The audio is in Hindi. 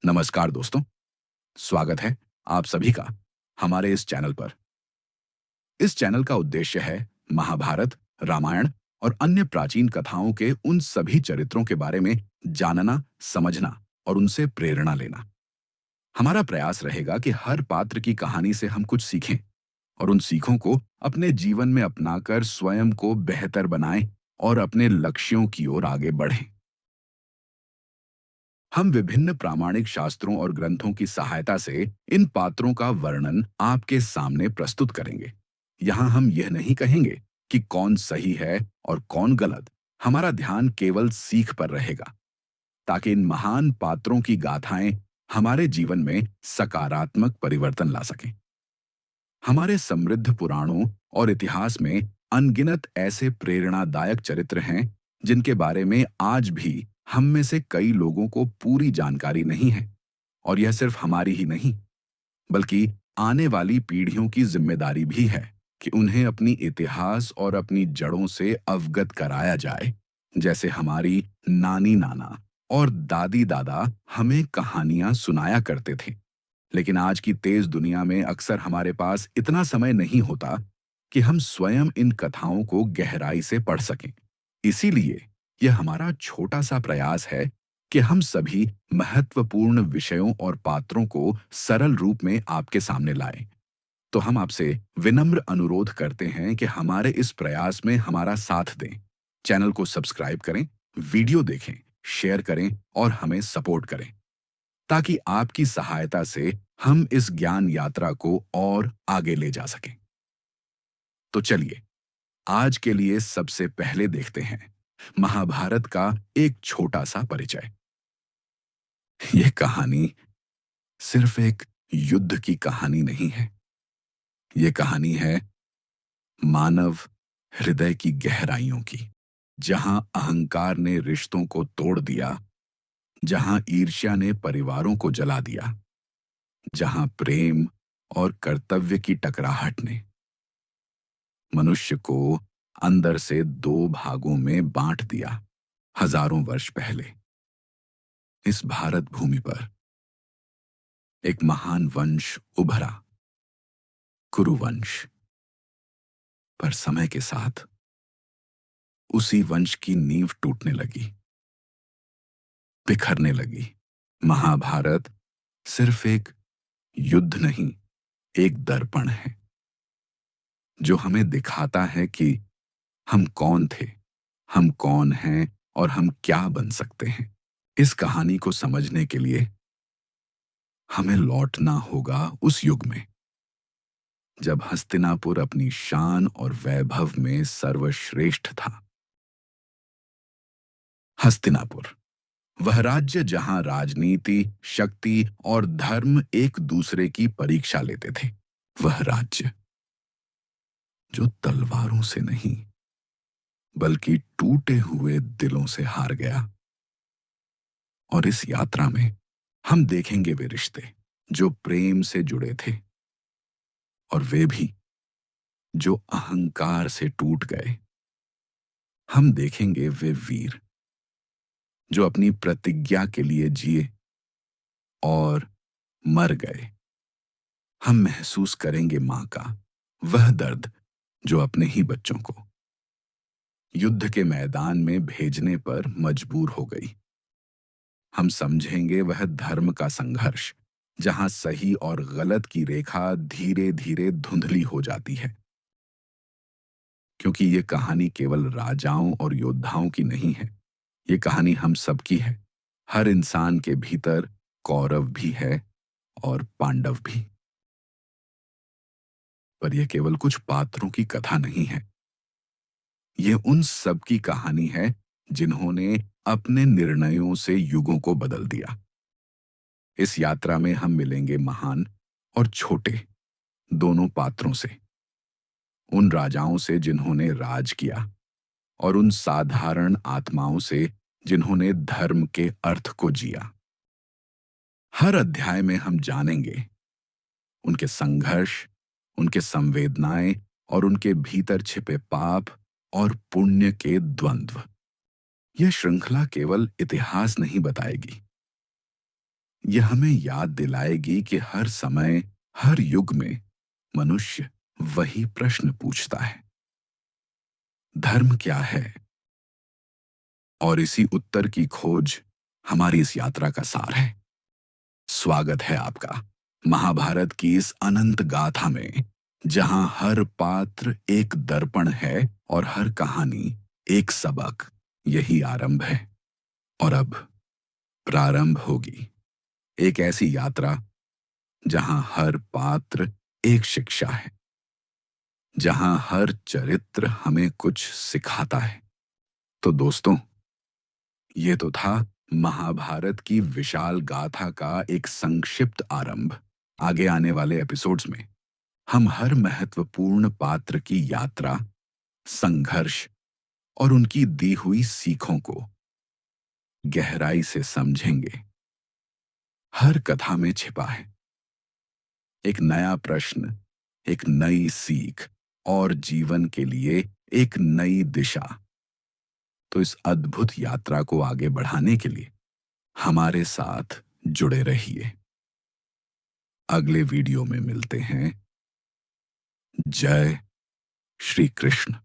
नमस्कार दोस्तों, स्वागत है आप सभी का हमारे इस चैनल पर। इस चैनल का उद्देश्य है महाभारत, रामायण और अन्य प्राचीन कथाओं के उन सभी चरित्रों के बारे में जानना, समझना और उनसे प्रेरणा लेना। हमारा प्रयास रहेगा कि हर पात्र की कहानी से हम कुछ सीखें और उन सीखों को अपने जीवन में अपनाकर स्वयं को बेहतर बनाएं और अपने लक्ष्यों की ओर आगे बढ़ें। हम विभिन्न प्रामाणिक शास्त्रों और ग्रंथों की सहायता से इन पात्रों का वर्णन आपके सामने प्रस्तुत करेंगे। यहाँ हम यह नहीं कहेंगे कि कौन सही है और कौन गलत। हमारा ध्यान केवल सीख पर रहेगा, ताकि इन महान पात्रों की गाथाएं हमारे जीवन में सकारात्मक परिवर्तन ला सकें। हमारे समृद्ध पुराणों और इतिहास में अनगिनत ऐसे प्रेरणादायक चरित्र हैं जिनके बारे में आज भी हम में से कई लोगों को पूरी जानकारी नहीं है। और यह सिर्फ हमारी ही नहीं, बल्कि आने वाली पीढ़ियों की जिम्मेदारी भी है कि उन्हें अपनी इतिहास और अपनी जड़ों से अवगत कराया जाए। जैसे हमारी नानी नाना और दादी दादा हमें कहानियां सुनाया करते थे, लेकिन आज की तेज दुनिया में अक्सर हमारे पास इतना समय नहीं होता कि हम स्वयं इन कथाओं को गहराई से पढ़ सकें। इसीलिए यह हमारा छोटा सा प्रयास है कि हम सभी महत्वपूर्ण विषयों और पात्रों को सरल रूप में आपके सामने लाएं। तो हम आपसे विनम्र अनुरोध करते हैं कि हमारे इस प्रयास में हमारा साथ दें। चैनल को सब्सक्राइब करें, वीडियो देखें, शेयर करें और हमें सपोर्ट करें, ताकि आपकी सहायता से हम इस ज्ञान यात्रा को और आगे ले जा सकें। तो चलिए, आज के लिए सबसे पहले देखते हैं महाभारत का एक छोटा सा परिचय। यह कहानी सिर्फ एक युद्ध की कहानी नहीं है। यह कहानी है मानव हृदय की गहराइयों की, जहां अहंकार ने रिश्तों को तोड़ दिया, जहां ईर्ष्या ने परिवारों को जला दिया, जहां प्रेम और कर्तव्य की टकराहट ने मनुष्य को अंदर से दो भागों में बांट दिया। हजारों वर्ष पहले इस भारत भूमि पर एक महान वंश उभरा, कुरुवंश। पर समय के साथ उसी वंश की नींव टूटने लगी, बिखरने लगी। महाभारत सिर्फ एक युद्ध नहीं, एक दर्पण है जो हमें दिखाता है कि हम कौन थे, हम कौन हैं और हम क्या बन सकते हैं। इस कहानी को समझने के लिए हमें लौटना होगा उस युग में जब हस्तिनापुर अपनी शान और वैभव में सर्वश्रेष्ठ था। हस्तिनापुर, वह राज्य जहां राजनीति, शक्ति और धर्म एक दूसरे की परीक्षा लेते थे। वह राज्य जो तलवारों से नहीं, बल्कि टूटे हुए दिलों से हार गया। और इस यात्रा में हम देखेंगे वे रिश्ते जो प्रेम से जुड़े थे, और वे भी जो अहंकार से टूट गए। हम देखेंगे वे वीर जो अपनी प्रतिज्ञा के लिए जिए और मर गए। हम महसूस करेंगे मां का वह दर्द जो अपने ही बच्चों को युद्ध के मैदान में भेजने पर मजबूर हो गई। हम समझेंगे वह धर्म का संघर्ष जहां सही और गलत की रेखा धीरे धीरे धुंधली हो जाती है। क्योंकि ये कहानी केवल राजाओं और योद्धाओं की नहीं है, ये कहानी हम सबकी है। हर इंसान के भीतर कौरव भी है और पांडव भी। पर यह केवल कुछ पात्रों की कथा नहीं है, ये उन सब की कहानी है जिन्होंने अपने निर्णयों से युगों को बदल दिया। इस यात्रा में हम मिलेंगे महान और छोटे दोनों पात्रों से, उन राजाओं से जिन्होंने राज किया और उन साधारण आत्माओं से जिन्होंने धर्म के अर्थ को जिया। हर अध्याय में हम जानेंगे उनके संघर्ष, उनके संवेदनाएं और उनके भीतर छिपे पाप और पुण्य के द्वंद्व। यह श्रृंखला केवल इतिहास नहीं बताएगी, यह हमें याद दिलाएगी कि हर समय, हर युग में मनुष्य वही प्रश्न पूछता है, धर्म क्या है? और इसी उत्तर की खोज हमारी इस यात्रा का सार है। स्वागत है आपका महाभारत की इस अनंत गाथा में, जहां हर पात्र एक दर्पण है और हर कहानी एक सबक। यही आरंभ है और अब प्रारंभ होगी एक ऐसी यात्रा जहां हर पात्र एक शिक्षा है, जहां हर चरित्र हमें कुछ सिखाता है। तो दोस्तों, ये तो था महाभारत की विशाल गाथा का एक संक्षिप्त आरंभ। आगे आने वाले एपिसोड्स में हम हर महत्वपूर्ण पात्र की यात्रा, संघर्ष और उनकी दी हुई सीखों को गहराई से समझेंगे। हर कथा में छिपा है एक नया प्रश्न, एक नई सीख और जीवन के लिए एक नई दिशा। तो इस अद्भुत यात्रा को आगे बढ़ाने के लिए हमारे साथ जुड़े रहिए। अगले वीडियो में मिलते हैं। जय श्री कृष्ण।